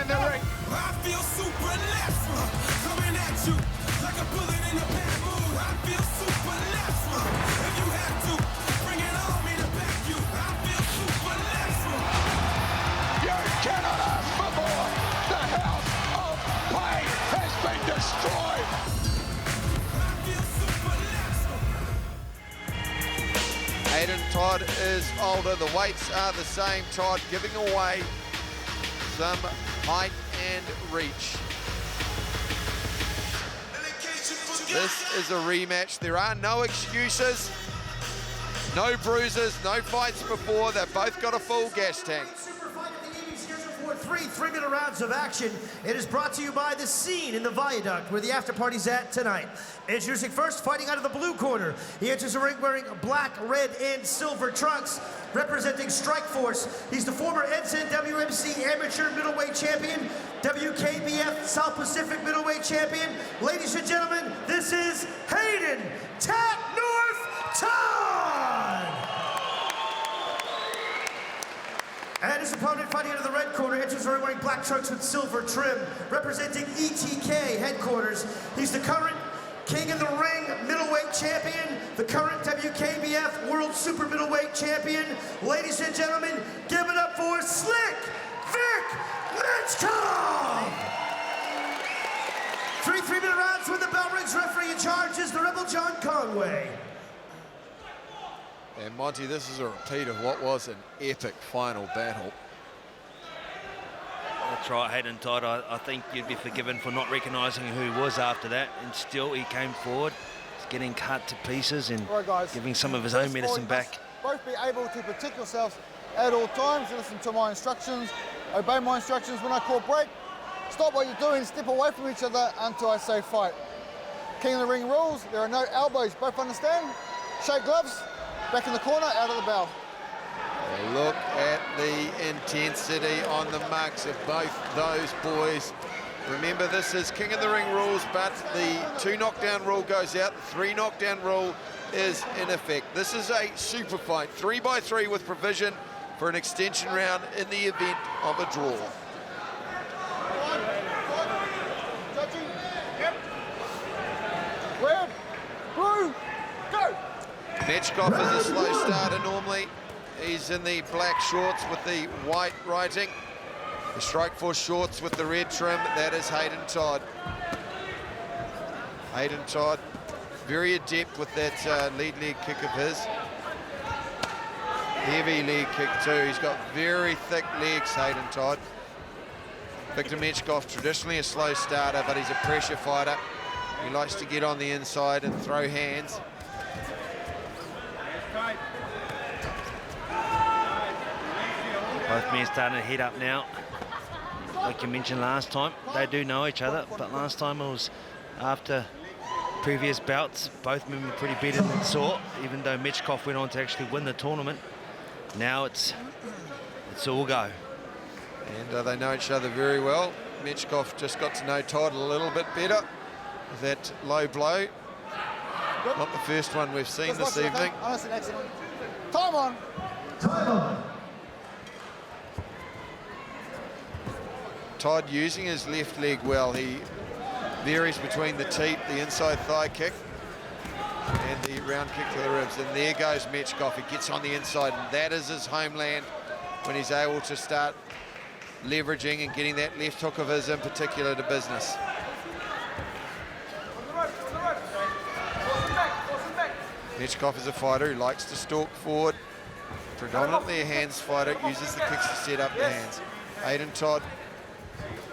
in the ring. I feel supernatural coming at you like a bullet in a bamboo. I feel supernatural. If you have to, bring it on me to back you. I feel supernatural. You cannot ask for more. The house of pain has been destroyed. I feel supernatural. Hayden, Todd is older, the weights are the same. Todd giving away some height and reach. This is a rematch. There are no excuses, no bruises, no fights before. They've both got a full gas tank. Three-minute rounds of action. It is brought to you by The Scene in the Viaduct, where the after party's at tonight. Introducing first, fighting out of the blue corner. He enters the ring wearing black, red, and silver trunks, representing Strikeforce. He's the former NSYNC WMC Amateur Middleweight Champion, WKBF South Pacific Middleweight Champion. Ladies and gentlemen, this is Hayden Tat North Todd! And his opponent fighting out of the red corner enters the ring wearing black trunks with silver trim, representing ETK headquarters. He's the current King of the Ring middleweight champion, the current WKBF World Super Middleweight Champion. Ladies and gentlemen, give it up for Slick Vic Mechkov! Three-minute rounds when the bell rings. Referee in charge is the Rebel John Conway. And Monty, this is a repeat of what was an epic final battle. That's right, Hayden, Todd. I think you'd be forgiven for not recognising who he was after that, and still he came forward. He's getting cut to pieces and right, guys, giving some of his own medicine back. Both be able to protect yourselves at all times. Listen to my instructions, obey my instructions. When I call break, stop what you're doing, step away from each other until I say fight. King of the Ring rules, there are no elbows. Both understand? Shake gloves. Back in the corner, out of the bell. Look at the intensity on the marks of both those boys. Remember, this is King of the Ring rules, but the 2 knockdown rule goes out. The 3 knockdown rule is in effect. This is a super fight, 3-by-3 with provision for an extension round in the event of a draw. Judging. Yep. Red, blue, go. Mechkov is a slow starter normally. He's in the black shorts with the white writing. The Strikeforce shorts with the red trim. That is Hayden Todd. Hayden Todd, very adept with that lead leg kick of his. Heavy leg kick too. He's got very thick legs, Hayden Todd. Victor Mechkov, traditionally a slow starter, but he's a pressure fighter. He likes to get on the inside and throw hands. Both men starting to heat up now. Like you mentioned last time, they do know each other, but last time it was after previous bouts. Both men were pretty beaten and sore, even though Mechkov went on to actually win the tournament. Now it's all go. And they know each other very well. Mechkov just got to know Todd a little bit better with that low blow. Not the first one we've seen this evening. Time on. Todd using his left leg well. He varies between the teep, the inside thigh kick, and the round kick to the ribs. And there goes Mechkov. He gets on the inside, and that is his homeland when he's able to start leveraging and getting that left hook of his in particular to business. Mechkov is a fighter who likes to stalk forward. Predominantly a hands fighter, uses the kicks to set up the hands. Hayden Todd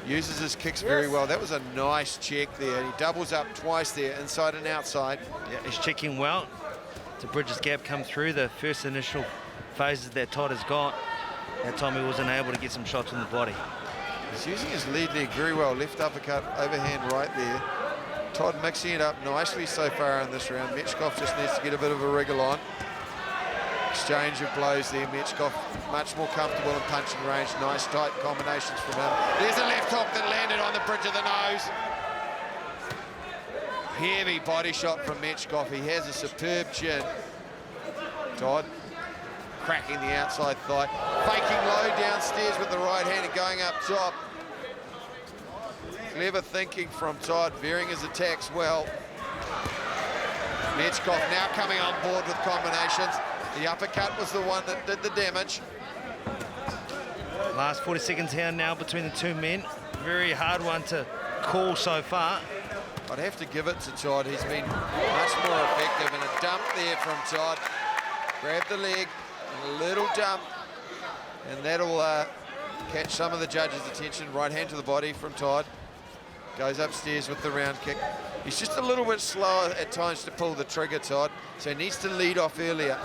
uses his kicks very well. That was a nice check there. He doubles up twice there, inside and outside. Yeah, he's checking well to bridge his gap, come through the first initial phases that Todd has got. That time he wasn't able to get some shots in the body. He's using his lead leg very well. Left uppercut, overhand right there. Todd mixing it up nicely so far in this round. Mechkov just needs to get a bit of a wriggle on. Exchange of blows there. Mechkov much more comfortable in punching range. Nice tight combinations from him. There's a left hook that landed on the bridge of the nose. Heavy body shot from Mechkov. He has a superb chin. Todd cracking the outside thigh. Faking low downstairs with the right hand and going up top. Clever thinking from Todd, varying his attacks well. Mechkov now coming on board with combinations. The uppercut was the one that did the damage. Last 40 seconds here now between the two men. Very hard one to call so far. I'd have to give it to Todd. He's been much more effective, and a dump there from Todd. Grab the leg, and a little dump, and that'll catch some of the judges' attention. Right hand to the body from Todd. Goes upstairs with the round kick. He's just a little bit slower at times to pull the trigger, Todd, so he needs to lead off earlier.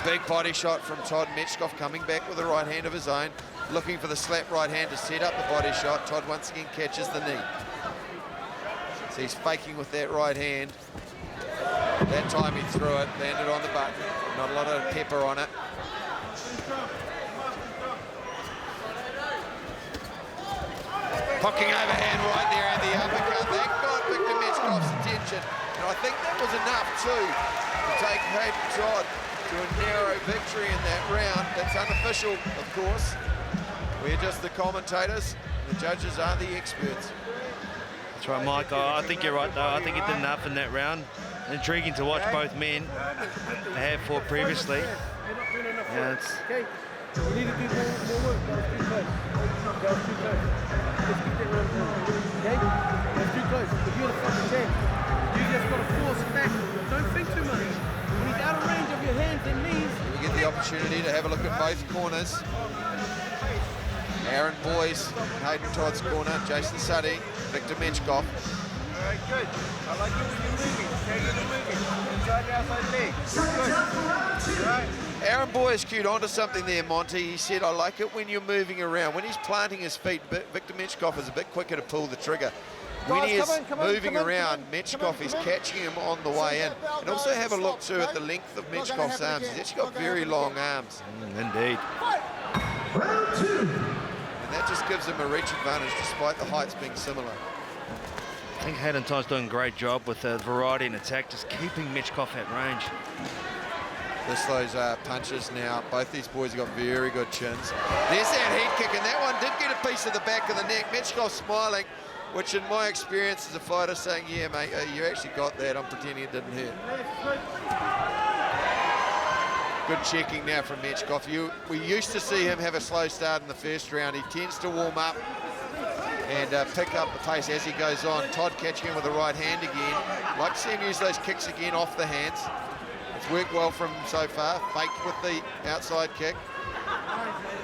Big body shot from Todd. Mechkov coming back with a right hand of his own, looking for the slap right hand to set up the body shot. Todd once again catches the knee. So he's faking with that right hand. That time he threw it, landed on the button. Not a lot of pepper on it. Hooking overhand right there and the uppercut. That got Victor Mechkov's attention. And I think that was enough too to take Hayden Todd to a narrow victory in that round. That's unofficial, of course. We're just the commentators. The judges are the experts. That's right, Mike. I think you're right, though. I think it did enough in that round. Intriguing to watch both men. They have fought previously. Yeah, it's... Okay, we need to do more work. That was too close. That was too close. Let's keep that round going. Okay? That's too close. If you're the fucking champ, you just got to force it back. Don't think too much. When he's out of range of your hands and knees. We get the opportunity to have a look at both corners. Aaron Boyes, Hayden Todd's corner, Jason Suddy, Victor Mechkov. All right, good. I like it when you're moving. Okay, you're moving. Inside the outside leg. Good. All right. Aaron Boyes cued onto something there, Monty. He said, I like it when you're moving around. When he's planting his feet, Victor Mechkov is a bit quicker to pull the trigger. When he is moving around, Mechkov is catching him on the way in. And also have a look, too, at the length of Mechkov's arms. He's actually got very long arms. Indeed. Round two. And that just gives him a reach advantage, despite the heights being similar. I think Hayden Todd's doing a great job with the variety in attack, just keeping Mechkov at range. Just those punches now. Both these boys have got very good chins. There's that head kick, and that one did get a piece of the back of the neck. Mechkov smiling, which in my experience as a fighter saying, yeah, mate, you actually got that. I'm pretending it didn't hurt. Good checking now from Mechkov. We used to see him have a slow start in the first round. He tends to warm up and pick up the pace as he goes on. Todd catching him with the right hand again. Like to see him use those kicks again off the hands. It's worked well from him so far. Faked with the outside kick.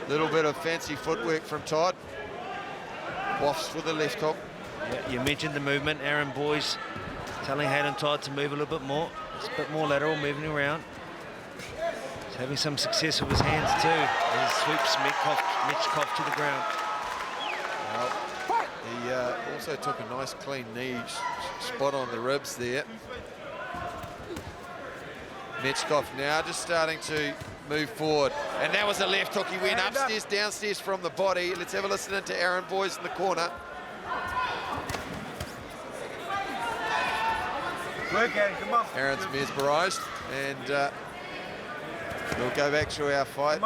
Little bit of fancy footwork from Todd. Wafts for the left hook. Yeah, you mentioned the movement. Aaron Boyes telling Hayden Todd to move a little bit more. Just a bit more lateral, moving around. He's having some success with his hands too. He sweeps Mechkov to the ground. Well, he also took a nice clean knee spot on the ribs there. Mechkov now just starting to move forward. And that was a left hook. He went upstairs, downstairs from the body. Let's have a listen into Aaron Boyes in the corner. Aaron's mesmerised, and we'll go back to our fight.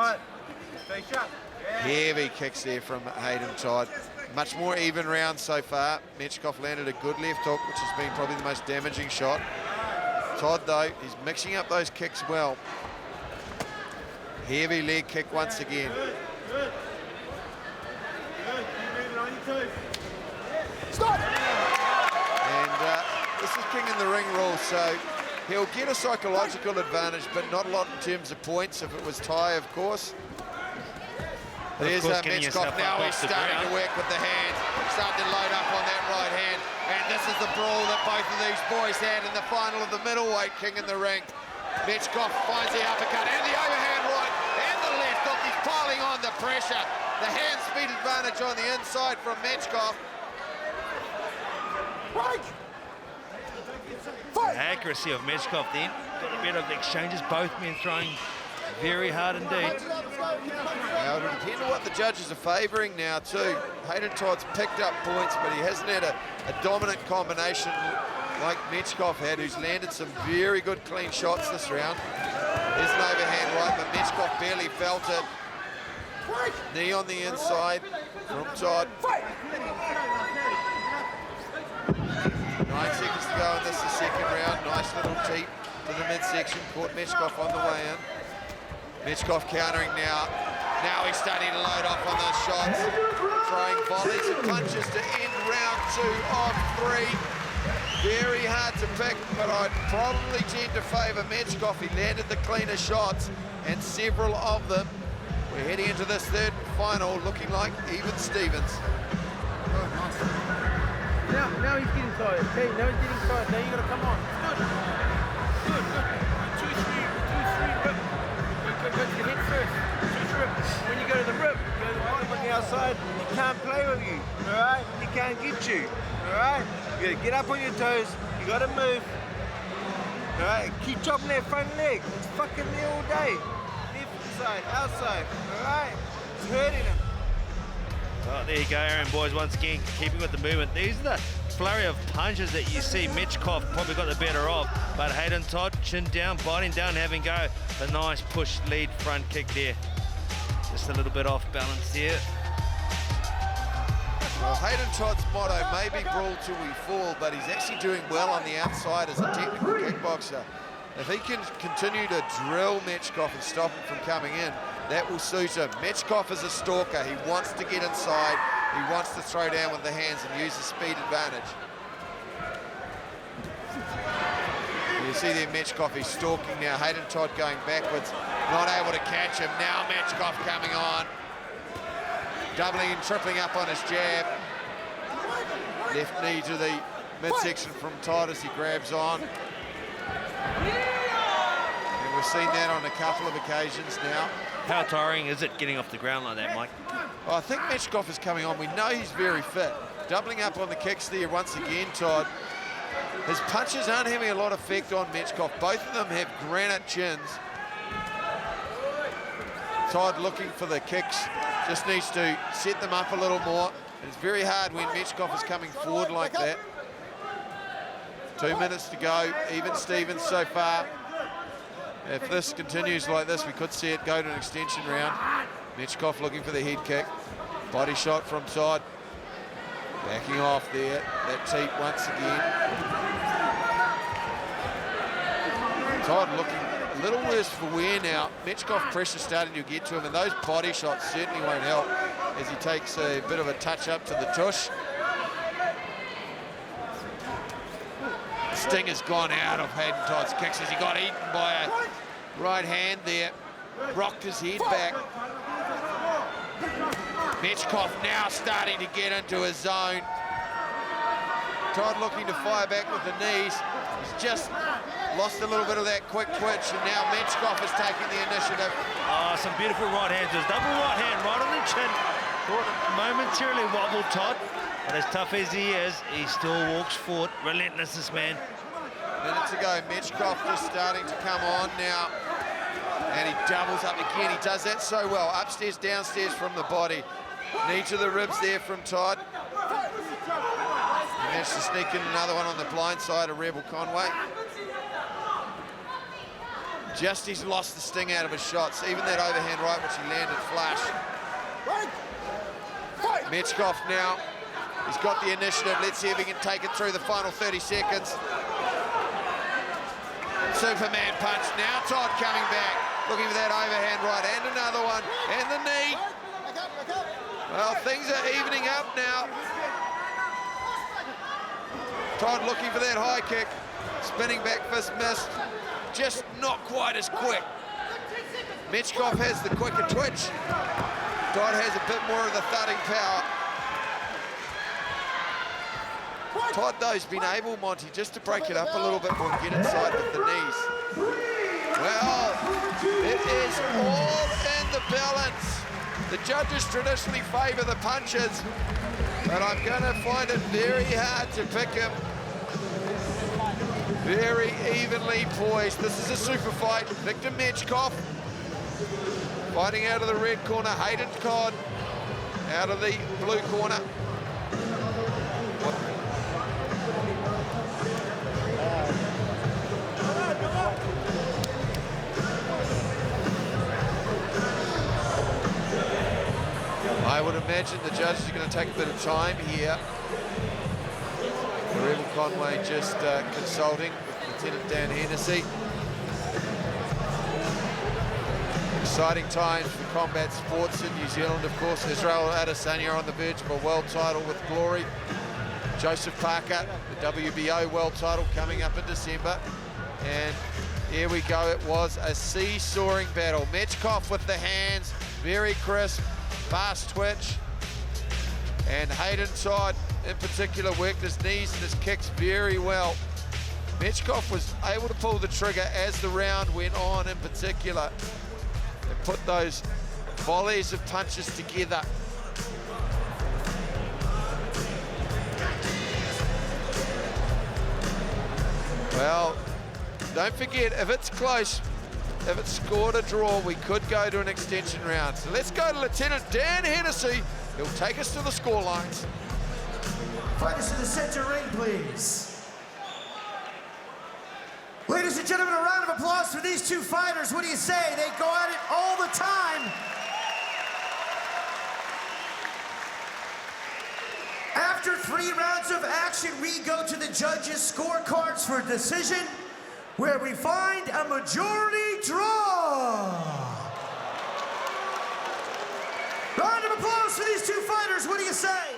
Heavy kicks there from Hayden Todd. Much more even round so far. Mechkov landed a good left hook, which has been probably the most damaging shot. Todd, though, he's mixing up those kicks well. Heavy leg kick once again. Stop! And this is king in the ring rule, so he'll get a psychological advantage, but not a lot in terms of points if it was tie, of course. There's Mechkov now. He's starting to work with the hands, starting to load up on that right hand. And this is the brawl that both of these boys had in the final of the middleweight king in the ring. Mechkov finds the uppercut and the overhand right and the left hook. He's piling on the pressure. The hand speed advantage on the inside from Mechkov. The accuracy of Mechkov then. Got a bit of exchanges, both men throwing very hard indeed. Now, it'll depend on what the judges are favouring now too. Hayden Todd's picked up points, but he hasn't had a dominant combination like Mechkov had, who's landed some very good clean shots this round. There's an overhand right, but Mechkov barely felt it. Knee on the inside from Todd. 9 seconds to go in this, the second round. Nice little teep to the midsection. Caught Mechkov on the way in. Mechkov countering now. Now he's starting to load off on those shots. Throwing volleys and punches to end round 2 of 3. Very hard to pick, but I'd probably tend to favour Mechkov. He landed the cleaner shots, and several of them. We're heading into this third final, looking like even Stevens. Now he's getting tired. Okay, now he's getting tired. Now you gotta come on. Good. 2-3 rip. You go to the head first. 2 rip. When you go to the rip, go to the bottom on the outside. He can't play with you. Alright? He can't get you. Alright? You gotta get up on your toes. You gotta move. Alright? Keep chopping that front leg. It's fucking me all day. Left side, outside. Alright? It's hurting him. Oh, there you go, Aaron, boys, once again, keeping with the movement. These are the flurry of punches that you see Mechkov probably got the better of, but Hayden Todd, chin down, biting down, having go. A nice push lead front kick there. Just a little bit off balance there. Well, Hayden Todd's motto may be brawl till we fall, but he's actually doing well on the outside as a technical kickboxer. If he can continue to drill Mechkov and stop him from coming in, that will suit him. Mechkov is a stalker. He wants to get inside. He wants to throw down with the hands and use the speed advantage. You see there Mechkov, he's stalking now. Hayden Todd going backwards, not able to catch him. Now Mechkov coming on. Doubling and tripling up on his jab. Left knee to the midsection from Todd as he grabs on. And we've seen that on a couple of occasions now. How tiring is it getting off the ground like that, Mike? Well, I think Mechkov is coming on. We know he's very fit. Doubling up on the kicks there once again, Todd. His punches aren't having a lot of effect on Mechkov. Both of them have granite chins. Todd looking for the kicks. Just needs to set them up a little more. It's very hard when Mechkov is coming forward like that. 2 minutes to go. Even Stevens so far. If this continues like this, we could see it go to an extension round. Mechkov looking for the head kick. Body shot from Todd. Backing off there. That teep once again. Todd looking a little worse for wear now. Mechkov pressure starting to get to him, and those body shots certainly won't help as he takes a bit of a touch up to the tush. Sting has gone out of Hayden Todd's kicks as he got eaten by a right hand there. Rocked his head back. Mechkov now starting to get into his zone. Todd looking to fire back with the knees. He's just lost a little bit of that quick twitch, and now Mechkov is taking the initiative. Oh, some beautiful right hands. There's double right hand right on the chin. Thought momentarily wobbled Todd, but as tough as he is, he still walks forward. Relentless, this man. Minutes ago, Mechkov just starting to come on now. And he doubles up again. He does that so well. Upstairs, downstairs from the body. Knee to the ribs there from Todd. He managed to sneak in another one on the blind side of Rebel Conway. Just he's lost the sting out of his shots. Even that overhand right, which he landed flush. Mechkov now. He's got the initiative. Let's see if he can take it through the final 30 seconds. Superman punch. Now Todd coming back. Looking for that overhand right, and another one, and the knee. Well, things are evening up now. Todd looking for that high kick. Spinning back fist missed. Just not quite as quick. Mechkov has the quicker twitch. Todd has a bit more of the thudding power. Todd, though, has been able, Monty, just to break it up a little bit more and get inside with the knees. Well, it is all in the balance. The judges traditionally favour the punches, but I'm going to find it very hard to pick him. Very evenly poised. This is a super fight. Victor Mechkov fighting out of the red corner. Hayden Todd out of the blue corner. I would imagine the judges are going to take a bit of time here. Rebel Conway just consulting with Lieutenant Dan Hennessy. Exciting times for combat sports in New Zealand, of course. Israel Adesanya on the verge of a world title with Glory. Joseph Parker, the WBO world title coming up in December. And here we go, it was a seesawing battle. Mechkov with the hands, very crisp, fast twitch. And Hayden Todd, in particular, worked his knees and his kicks very well. Mechkov was able to pull the trigger as the round went on, in particular. They put those volleys of punches together. Well, don't forget, if it's close, if it's scored a draw, we could go to an extension round. So let's go to Lieutenant Dan Hennessy. He'll take us to the score lines. Fighters to the center ring, please. Ladies and gentlemen, a round of applause for these two fighters. What do you say? They go at it all the time. After 3 rounds of action, we go to the judges' scorecards for decision, where we find a majority draw. Round of applause for these two fighters. What do you say?